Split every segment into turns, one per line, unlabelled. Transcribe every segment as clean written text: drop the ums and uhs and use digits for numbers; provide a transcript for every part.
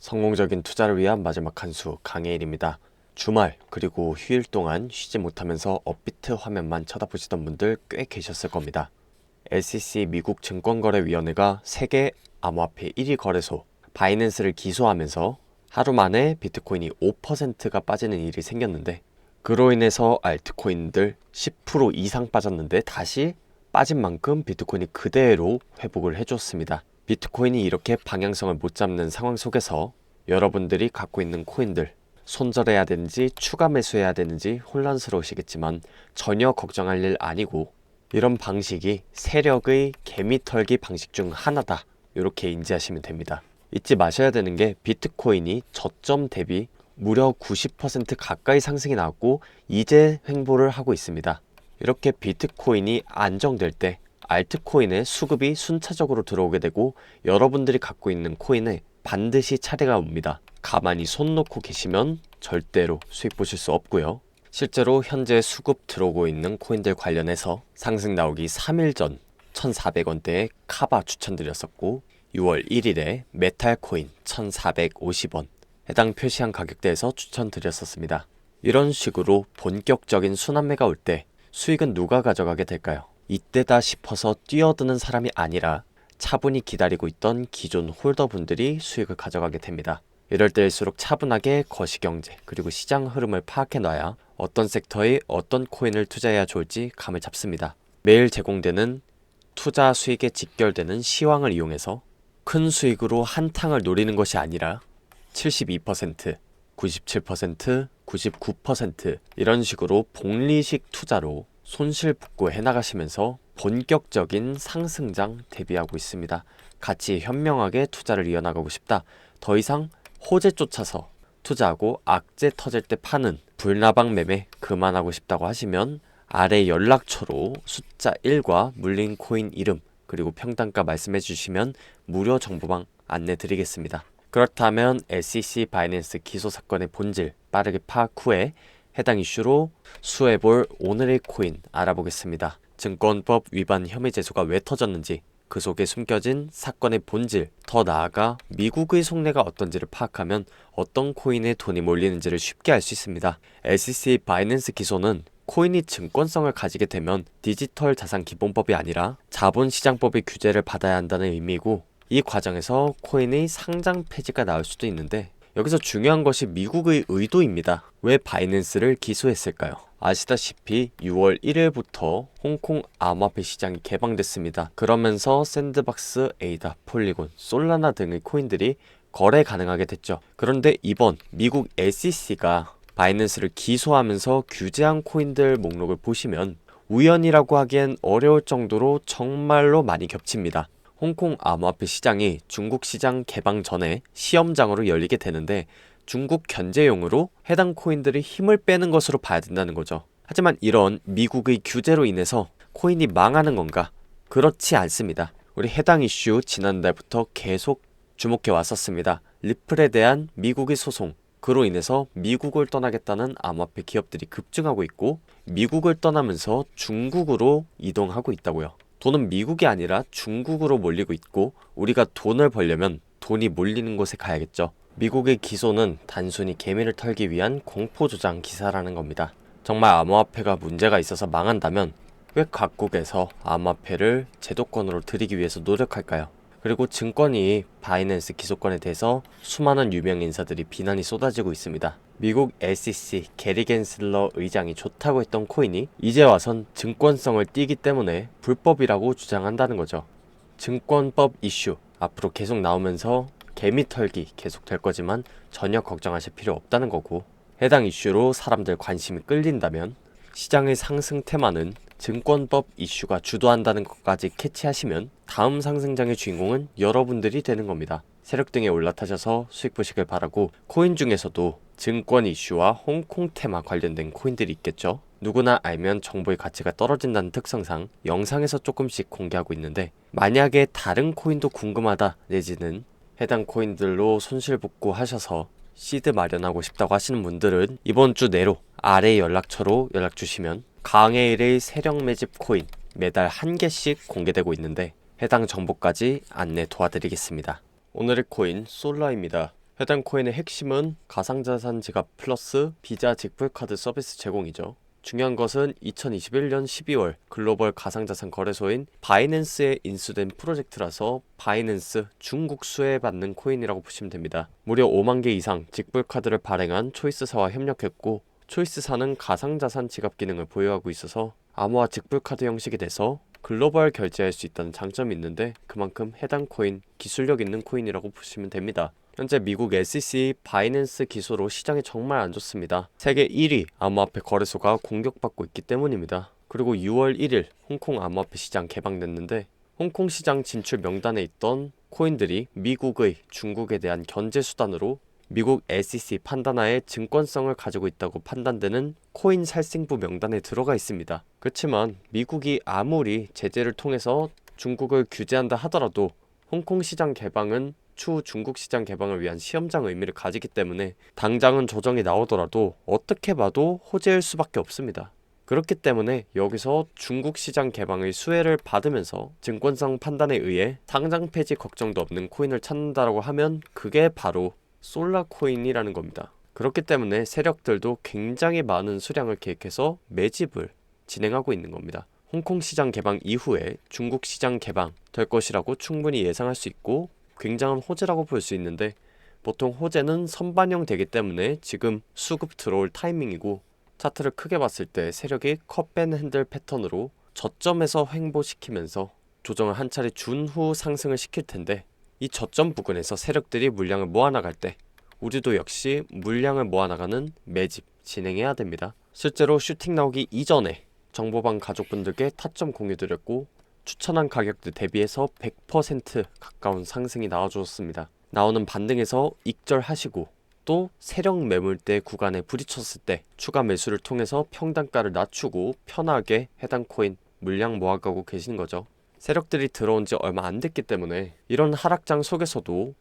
성공적인 투자를 위한 마지막 한 수 강혜일입니다. 주말 그리고 휴일 동안 쉬지 못하면서 업비트 화면만 쳐다보시던 분들 꽤 계셨을 겁니다. SEC 미국 증권거래위원회가 세계 암호화폐 1위 거래소 바이낸스를 기소하면서 하루 만에 비트코인이 5%가 빠지는 일이 생겼는데, 그로 인해서 알트코인들 10% 이상 빠졌는데 다시 빠진 만큼 비트코인이 그대로 회복을 해줬습니다. 비트코인이 이렇게 방향성을 못 잡는 상황 속에서 여러분들이 갖고 있는 코인들 손절해야 되는지 추가 매수해야 되는지 혼란스러우시겠지만 전혀 걱정할 일 아니고, 이런 방식이 세력의 개미털기 방식 중 하나다, 이렇게 인지하시면 됩니다. 잊지 마셔야 되는 게 비트코인이 저점 대비 무려 90% 가까이 상승이 나왔고 이제 횡보를 하고 있습니다. 이렇게 비트코인이 안정될 때 알트코인의 수급이 순차적으로 들어오게 되고 여러분들이 갖고 있는 코인에 반드시 차례가 옵니다. 가만히 손 놓고 계시면 절대로 수익 보실 수 없고요. 실제로 현재 수급 들어오고 있는 코인들 관련해서 상승 나오기 3일 전 1,400원대에 카바 추천드렸었고, 6월 1일에 메탈코인 1,450원 해당 표시한 가격대에서 추천드렸었습니다. 이런 식으로 본격적인 순환매가 올 때 수익은 누가 가져가게 될까요? 이때다 싶어서 뛰어드는 사람이 아니라 차분히 기다리고 있던 기존 홀더분들이 수익을 가져가게 됩니다. 이럴 때일수록 차분하게 거시경제 그리고 시장 흐름을 파악해 놔야 어떤 섹터에 어떤 코인을 투자해야 좋을지 감을 잡습니다. 매일 제공되는 투자 수익에 직결되는 시황을 이용해서 큰 수익으로 한탕을 노리는 것이 아니라 72%, 97%, 99% 이런 식으로 복리식 투자로 손실복구 해나가시면서 본격적인 상승장 대비하고 있습니다. 같이 현명하게 투자를 이어나가고 싶다, 더 이상 호재 쫓아서 투자하고 악재 터질 때 파는 불나방 매매 그만하고 싶다고 하시면 아래 연락처로 숫자 1과 물린 코인 이름 그리고 평단가 말씀해 주시면 무료 정보방 안내 드리겠습니다. 그렇다면 SEC 바이낸스 기소 사건의 본질 빠르게 파악 후에 해당 이슈로 수혜볼 오늘의 코인 알아보겠습니다. 증권법 위반 혐의 제소가 왜 터졌는지, 그 속에 숨겨진 사건의 본질, 더 나아가 미국의 속내가 어떤지를 파악하면 어떤 코인에 돈이 몰리는지를 쉽게 알 수 있습니다. SEC 바이낸스 기소는 코인이 증권성을 가지게 되면 디지털 자산 기본법이 아니라 자본시장법의 규제를 받아야 한다는 의미이고, 이 과정에서 코인의 상장 폐지가 나올 수도 있는데, 여기서 중요한 것이 미국의 의도입니다. 왜 바이낸스를 기소했을까요? 아시다시피 6월 1일부터 홍콩 암호화폐 시장이 개방됐습니다. 그러면서 샌드박스, 에이다, 폴리곤, 솔라나 등의 코인들이 거래 가능하게 됐죠. 그런데 이번 미국 SEC가 바이낸스를 기소하면서 규제한 코인들 목록을 보시면 우연이라고 하기엔 어려울 정도로 정말로 많이 겹칩니다. 홍콩 암호화폐 시장이 중국 시장 개방 전에 시험장으로 열리게 되는데, 중국 견제용으로 해당 코인들이 힘을 빼는 것으로 봐야 된다는 거죠. 하지만 이런 미국의 규제로 인해서 코인이 망하는 건가? 그렇지 않습니다. 우리 해당 이슈 지난달부터 계속 주목해 왔었습니다. 리플에 대한 미국의 소송, 그로 인해서 미국을 떠나겠다는 암호화폐 기업들이 급증하고 있고 미국을 떠나면서 중국으로 이동하고 있다고요. 돈은 미국이 아니라 중국으로 몰리고 있고, 우리가 돈을 벌려면 돈이 몰리는 곳에 가야겠죠. 미국의 기소는 단순히 개미를 털기 위한 공포조장 기사라는 겁니다. 정말 암호화폐가 문제가 있어서 망한다면 왜 각국에서 암호화폐를 제도권으로 들이기 위해서 노력할까요? 그리고 증권이 바이낸스 기소권에 대해서 수많은 유명 인사들이 비난이 쏟아지고 있습니다. 미국 SEC 게리 겐슬러 의장이 좋다고 했던 코인이 이제 와선 증권성을 띠기 때문에 불법이라고 주장한다는 거죠. 증권법 이슈 앞으로 계속 나오면서 개미털기 계속 될 거지만 전혀 걱정하실 필요 없다는 거고, 해당 이슈로 사람들 관심이 끌린다면 시장의 상승 테마는 증권법 이슈가 주도한다는 것까지 캐치하시면 다음 상승장의 주인공은 여러분들이 되는 겁니다. 세력 등에 올라타셔서 수익 보시길 바라고, 코인 중에서도 증권 이슈와 홍콩 테마 관련된 코인들이 있겠죠. 누구나 알면 정보의 가치가 떨어진다는 특성상 영상에서 조금씩 공개하고 있는데, 만약에 다른 코인도 궁금하다 내지는 해당 코인들로 손실복구 하셔서 시드 마련하고 싶다고 하시는 분들은 이번 주 내로 아래 연락처로 연락 주시면 강해일의 세력 매집 코인 매달 1개씩 공개되고 있는데 해당 정보까지 안내 도와드리겠습니다. 오늘의 코인 솔라입니다. 해당 코인의 핵심은 가상자산 지갑 플러스 비자 직불카드 서비스 제공이죠. 중요한 것은 2021년 12월 글로벌 가상자산 거래소인 바이낸스에 인수된 프로젝트라서 바이낸스 중국 수혜받는 코인이라고 보시면 됩니다. 무려 5만 개 이상 직불카드를 발행한 초이스사와 협력했고, 초이스사는 가상자산 지갑 기능을 보유하고 있어서 암호화 직불카드 형식이 돼서 글로벌 결제할 수 있다는 장점이 있는데, 그만큼 해당 코인 기술력 있는 코인이라고 보시면 됩니다. 현재 미국 SEC 바이낸스 기소로 시장이 정말 안 좋습니다. 세계 1위 암호화폐 거래소가 공격받고 있기 때문입니다. 그리고 6월 1일 홍콩 암호화폐 시장 개방됐는데, 홍콩 시장 진출 명단에 있던 코인들이 미국의 중국에 대한 견제 수단으로 미국 SEC 판단하에 증권성을 가지고 있다고 판단되는 코인 살생부 명단에 들어가 있습니다. 그렇지만 미국이 아무리 제재를 통해서 중국을 규제한다 하더라도 홍콩 시장 개방은 추후 중국 시장 개방을 위한 시험장 의미를 가지기 때문에 당장은 조정이 나오더라도 어떻게 봐도 호재일 수밖에 없습니다. 그렇기 때문에 여기서 중국 시장 개방의 수혜를 받으면서 증권성 판단에 의해 상장 폐지 걱정도 없는 코인을 찾는다라고 하면 그게 바로 솔라코인이라는 겁니다. 그렇기 때문에 세력들도 굉장히 많은 수량을 계획해서 매집을 진행하고 있는 겁니다. 홍콩 시장 개방 이후에 중국 시장 개방 될 것이라고 충분히 예상할 수 있고, 굉장한 호재라고 볼 수 있는데, 보통 호재는 선반영 되기 때문에 지금 수급 들어올 타이밍이고, 차트를 크게 봤을 때 세력이 컵앤핸들 패턴으로 저점에서 횡보시키면서 조정을 한 차례 준 후 상승을 시킬 텐데, 이 저점 부근에서 세력들이 물량을 모아나갈 때 우리도 역시 물량을 모아나가는 매집 진행해야 됩니다. 실제로 슈팅 나오기 이전에 정보방 가족분들께 타점 공유드렸고, 추천한 가격대 대비해서 100% 가까운 상승이 나와주었습니다. 나오는 반등에서 익절하시고, 또 세력 매물대 구간에 부딪혔을 때 추가 매수를 통해서 평단가를 낮추고 편하게 해당 코인 물량 모아가고 계시는 거죠. 세력들이 들어온 지 얼마 안 됐기 때문에 이런 하락장 속에서도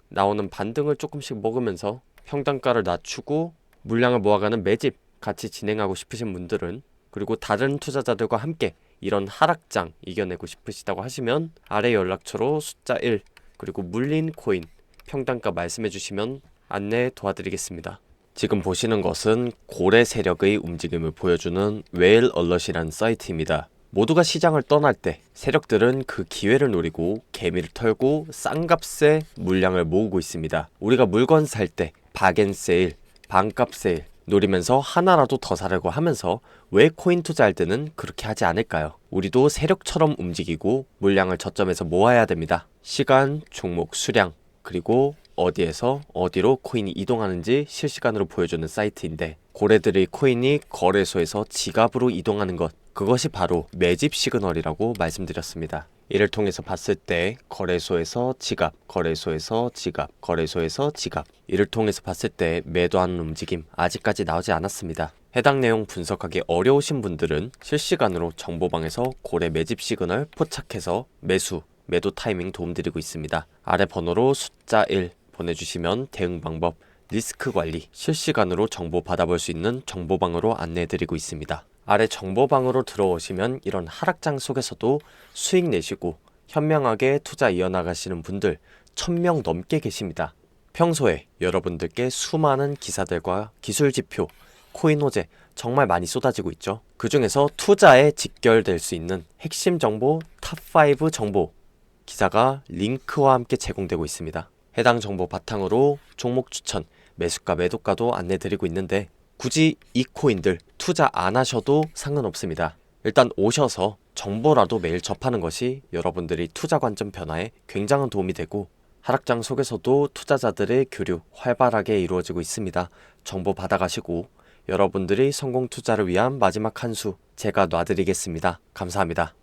나오는 반등을 조금씩 먹으면서 평단가를 낮추고 물량을 모아가는 매집 같이 진행하고 싶으신 분들은, 그리고 다른 투자자들과 함께 이런 하락장 이겨내고 싶으시다고 하시면 아래 연락처로 숫자 1 그리고 물린 코인 평단가 말씀해 주시면 안내 도와드리겠습니다. 지금 보시는 것은 고래 세력의 움직임을 보여주는 웨일 얼럿이라는 사이트입니다. 모두가 시장을 떠날 때 세력들은 그 기회를 노리고 개미를 털고 싼 값에 물량을 모으고 있습니다. 우리가 물건 살 때 박앤세일, 반값 세일 노리면서 하나라도 더 사려고 하면서 왜 코인 투자할 때는 그렇게 하지 않을까요? 우리도 세력처럼 움직이고 물량을 저점에서 모아야 됩니다. 시간, 종목, 수량, 그리고 어디에서 어디로 코인이 이동하는지 실시간으로 보여주는 사이트인데, 고래들의 코인이 거래소에서 지갑으로 이동하는 것, 그것이 바로 매집 시그널이라고 말씀드렸습니다. 이를 통해서 봤을 때 거래소에서 지갑, 거래소에서 지갑, 거래소에서 지갑, 이를 통해서 봤을 때 매도하는 움직임 아직까지 나오지 않았습니다. 해당 내용 분석하기 어려우신 분들은 실시간으로 정보방에서 고래 매집 시그널 포착해서 매도 타이밍 도움드리고 있습니다. 아래 번호로 숫자 1 보내주시면 대응 방법, 리스크 관리, 실시간으로 정보 받아볼 수 있는 정보방으로 안내해드리고 있습니다. 아래 정보방으로 들어오시면 이런 하락장 속에서도 수익 내시고 현명하게 투자 이어나가시는 분들 1000명 넘게 계십니다. 평소에 여러분들께 수많은 기사들과 기술지표, 코인 호재 정말 많이 쏟아지고 있죠. 그 중에서 투자에 직결될 수 있는 핵심 정보 탑5 정보 기사가 링크와 함께 제공되고 있습니다. 해당 정보 바탕으로 종목 추천, 매수가, 매도가도 안내드리고 있는데, 굳이 이 코인들 투자 안 하셔도 상관없습니다. 일단 오셔서 정보라도 매일 접하는 것이 여러분들이 투자 관점 변화에 굉장한 도움이 되고, 하락장 속에서도 투자자들의 교류 활발하게 이루어지고 있습니다. 정보 받아가시고 여러분들이 성공 투자를 위한 마지막 한 수 제가 놔드리겠습니다. 감사합니다.